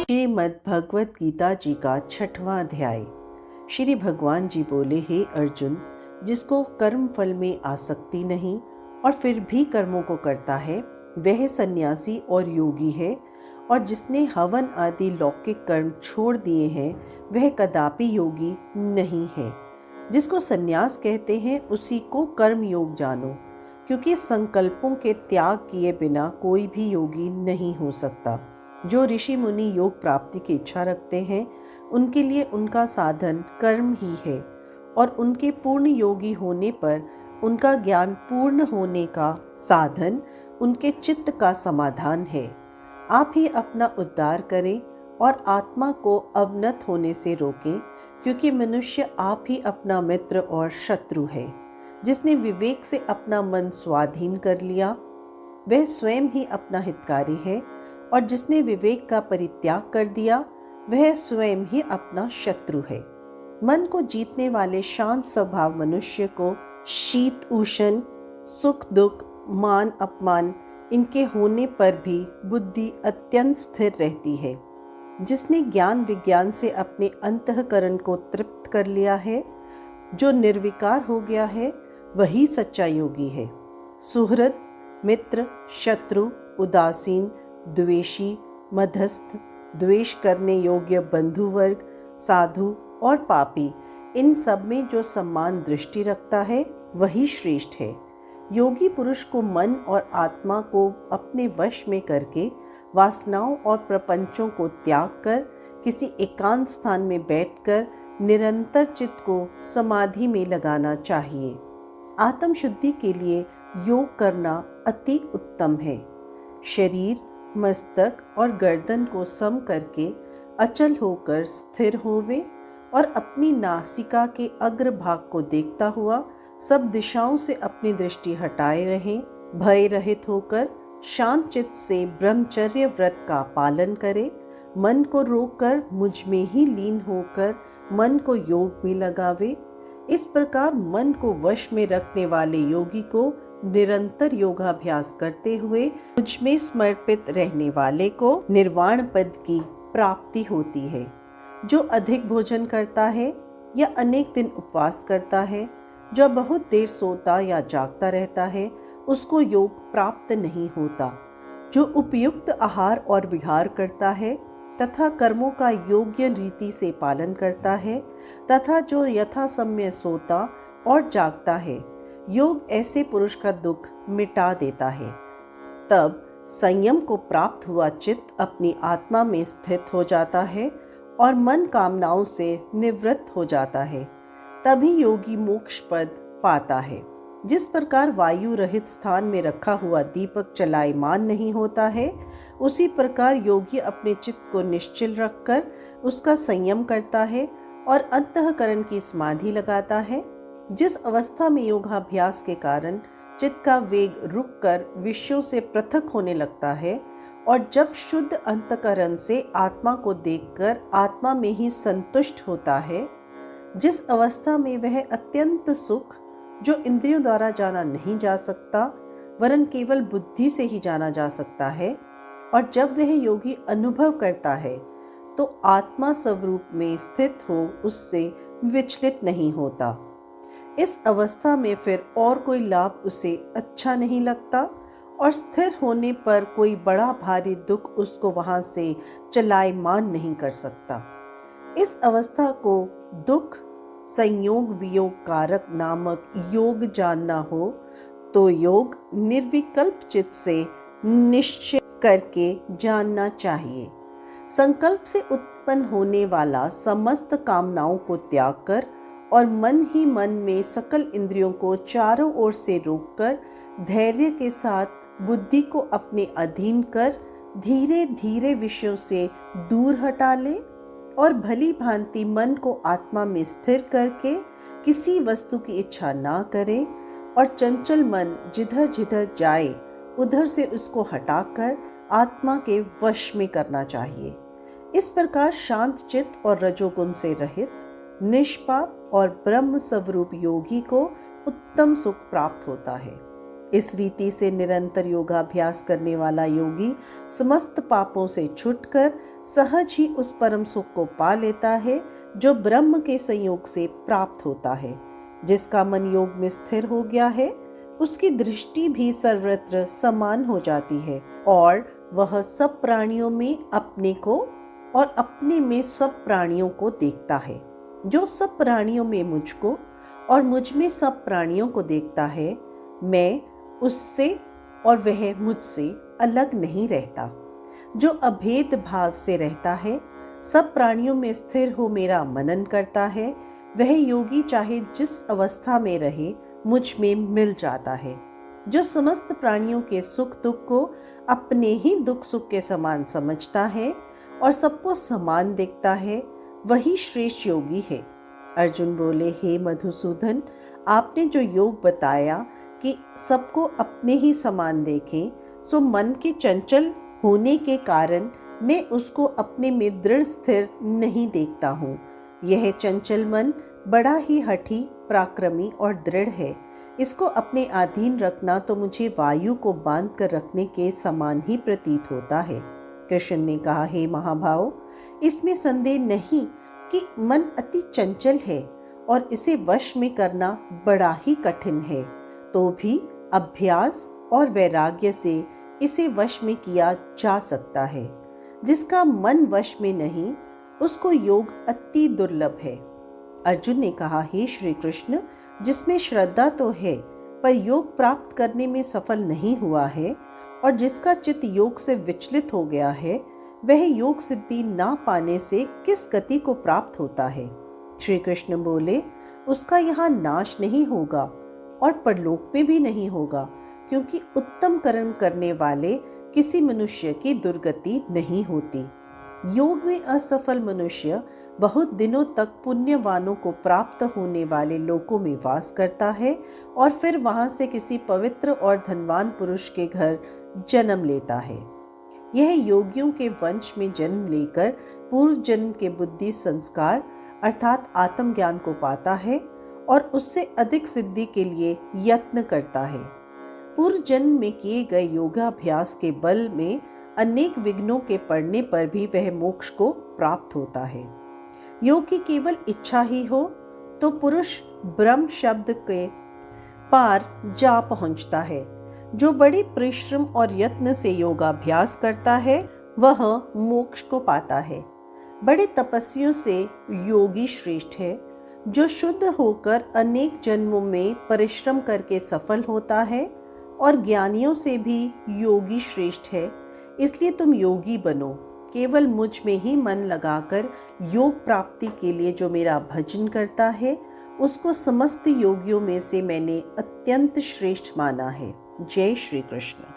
श्रीमद् भगवत गीता जी का 6वां अध्याय। श्री भगवान जी बोले, हे अर्जुन, जिसको कर्म फल में आसक्ति नहीं और फिर भी कर्मों को करता है, वह सन्यासी और योगी है। और जिसने हवन आदि लौकिक कर्म छोड़ दिए हैं, वह कदापि योगी नहीं है। जिसको सन्यास कहते हैं, उसी को कर्म योग जानो, क्योंकि संकल्पों के त्याग किए बिना कोई भी योगी नहीं हो सकता। जो ऋषि मुनि योग प्राप्ति की इच्छा रखते हैं, उनके लिए उनका साधन कर्म ही है, और उनके पूर्ण योगी होने पर उनका ज्ञान पूर्ण होने का साधन उनके चित्त का समाधान है। आप ही अपना उद्धार करें और आत्मा को अवनत होने से रोकें, क्योंकि मनुष्य आप ही अपना मित्र और शत्रु है। जिसने विवेक से अपना मन स्वाधीन कर लिया, वह स्वयं ही अपना हितकारी है, और जिसने विवेक का परित्याग कर दिया, वह स्वयं ही अपना शत्रु है। मन को जीतने वाले शांत स्वभाव मनुष्य को शीत उष्ण, सुख दुख, मान अपमान, इनके होने पर भी बुद्धि अत्यंत स्थिर रहती है। जिसने ज्ञान विज्ञान से अपने अंतःकरण को तृप्त कर लिया है, जो निर्विकार हो गया है, वही सच्चा योगी है। सुहृद, मित्र, शत्रु, उदासीन, द्वेषी, मध्यस्थ, द्वेष करने योग्य बंधु वर्ग, साधु और पापी, इन सब में जो समान दृष्टि रखता है, वही श्रेष्ठ है। योगी पुरुष को मन और आत्मा को अपने वश में करके वासनाओं और प्रपंचों को त्याग कर किसी एकांत स्थान में बैठकर निरंतर चित्त को समाधि में लगाना चाहिए। आत्म शुद्धि के लिए योग करना अति उत्तम है। शरीर, मस्तक और गर्दन को सम करके अचल होकर स्थिर होवे और अपनी नासिका के अग्रभाग को देखता हुआ सब दिशाओं से अपनी दृष्टि हटाए रहें। भय रहित होकर शांत चित्त से ब्रह्मचर्य व्रत का पालन करें। मन को रोककर मुझ में ही लीन होकर मन को योग में लगावे। इस प्रकार मन को वश में रखने वाले योगी को निरंतर योगाभ्यास करते हुए मुझ में समर्पित रहने वाले को निर्वाण पद की प्राप्ति होती है। जो अधिक भोजन करता है या अनेक दिन उपवास करता है, जो बहुत देर सोता या जागता रहता है, उसको योग प्राप्त नहीं होता। जो उपयुक्त आहार और विहार करता है तथा कर्मों का योग्य रीति से पालन करता है तथा जो यथासमय सोता और जागता है, योग ऐसे पुरुष का दुख मिटा देता है। तब संयम को प्राप्त हुआ चित्त अपनी आत्मा में स्थित हो जाता है और मन कामनाओं से निवृत्त हो जाता है। तभी योगी मोक्ष पद पाता है। जिस प्रकार वायु रहित स्थान में रखा हुआ दीपक चलायमान नहीं होता है, उसी प्रकार योगी अपने चित्त को निश्चल रखकर उसका संयम करता है और अंतःकरण की समाधि लगाता है। जिस अवस्था में योगाभ्यास के कारण चित्त का वेग रुककर विषयों से पृथक होने लगता है और जब शुद्ध अंतःकरण से आत्मा को देखकर आत्मा में ही संतुष्ट होता है, जिस अवस्था में वह अत्यंत सुख जो इंद्रियों द्वारा जाना नहीं जा सकता वरन केवल बुद्धि से ही जाना जा सकता है, और जब वह योगी अनुभव करता है तो आत्मा स्वरूप में स्थित हो उससे विचलित नहीं होता। इस अवस्था में फिर और कोई लाभ उसे अच्छा नहीं लगता और स्थिर होने पर कोई बड़ा भारी दुख उसको वहां से चलायमान नहीं कर सकता। इस अवस्था को दुख संयोग वियोग कारक नामक योग जानना हो तो योग निर्विकल्प चित्त से निश्चय करके जानना चाहिए। संकल्प से उत्पन्न होने वाला समस्त कामनाओं को त्याग कर और मन ही मन में सकल इंद्रियों को चारों ओर से रोककर धैर्य के साथ बुद्धि को अपने अधीन कर धीरे धीरे विषयों से दूर हटा ले और भली भांति मन को आत्मा में स्थिर करके किसी वस्तु की इच्छा ना करे और चंचल मन जिधर जिधर जाए उधर से उसको हटाकर आत्मा के वश में करना चाहिए। इस प्रकार शांत चित्त और रजोगुण से रहित निष्पाप और ब्रह्म स्वरूप योगी को उत्तम सुख प्राप्त होता है। इस रीति से निरंतर योगाभ्यास करने वाला योगी समस्त पापों से छूटकर सहज ही उस परम सुख को पा लेता है जो ब्रह्म के संयोग से प्राप्त होता है। जिसका मन योग में स्थिर हो गया है उसकी दृष्टि भी सर्वत्र समान हो जाती है और वह सब प्राणियों में अपने को और अपने में सब प्राणियों को देखता है। जो सब प्राणियों में मुझको और मुझ में सब प्राणियों को देखता है, मैं उससे और वह मुझसे अलग नहीं रहता। जो अभेद भाव से रहता है, सब प्राणियों में स्थिर हो मेरा मनन करता है, वह योगी चाहे जिस अवस्था में रहे मुझ में मिल जाता है। जो समस्त प्राणियों के सुख दुख को अपने ही दुख सुख के समान समझता है और सबको समान देखता है, वही श्रेष्ठ योगी है। अर्जुन बोले, हे मधुसूदन, आपने जो योग बताया कि सबको अपने ही समान देखें, सो मन के चंचल होने के कारण मैं उसको अपने में दृढ़ स्थिर नहीं देखता हूँ। यह चंचल मन बड़ा ही हठी, पराक्रमी और दृढ़ है। इसको अपने अधीन रखना तो मुझे वायु को बांध कर रखने के समान ही प्रतीत होता है। कृष्ण ने कहा, हे महाभाव, इसमें संदेह नहीं कि मन अति चंचल है और इसे वश में करना बड़ा ही कठिन है, तो भी अभ्यास और वैराग्य से इसे वश में किया जा सकता है। जिसका मन वश में नहीं उसको योग अति दुर्लभ है। अर्जुन ने कहा, हे श्री कृष्ण, जिसमें श्रद्धा तो है पर योग प्राप्त करने में सफल नहीं हुआ है और जिसका चित्त योग से विचलित हो गया है, वह योग सिद्धि ना पाने से किस गति को प्राप्त होता है। श्री कृष्ण बोले, उसका यहाँ नाश नहीं होगा और परलोक में भी नहीं होगा, क्योंकि उत्तम कर्म करने वाले किसी मनुष्य की दुर्गति नहीं होती। योग में असफल मनुष्य बहुत दिनों तक पुण्यवानों को प्राप्त होने वाले लोकों में वास करता है और फिर वहां से किसी पवित्र और धनवान पुरुष के घर जन्म लेता है। यह योगियों के वंश में जन्म लेकर पूर्व जन्म के बुद्धि संस्कार अर्थात आत्मज्ञान को पाता है और उससे अधिक सिद्धि के लिए यत्न करता है। पूर्व जन्म में किए गए योगाभ्यास के बल में अनेक विघ्नों के पड़ने पर भी वह मोक्ष को प्राप्त होता है। योग की केवल इच्छा ही हो तो पुरुष ब्रह्म शब्द के पार जा पहुंचता है। जो बड़े परिश्रम और यत्न से योगाभ्यास करता है वह मोक्ष को पाता है। बड़े तपस्वियों से योगी श्रेष्ठ है। जो शुद्ध होकर अनेक जन्मों में परिश्रम करके सफल होता है और ज्ञानियों से भी योगी श्रेष्ठ है। इसलिए तुम योगी बनो। केवल मुझ में ही मन लगाकर योग प्राप्ति के लिए जो मेरा भजन करता है उसको समस्त योगियों में से मैंने अत्यंत श्रेष्ठ माना है। जय श्री कृष्ण।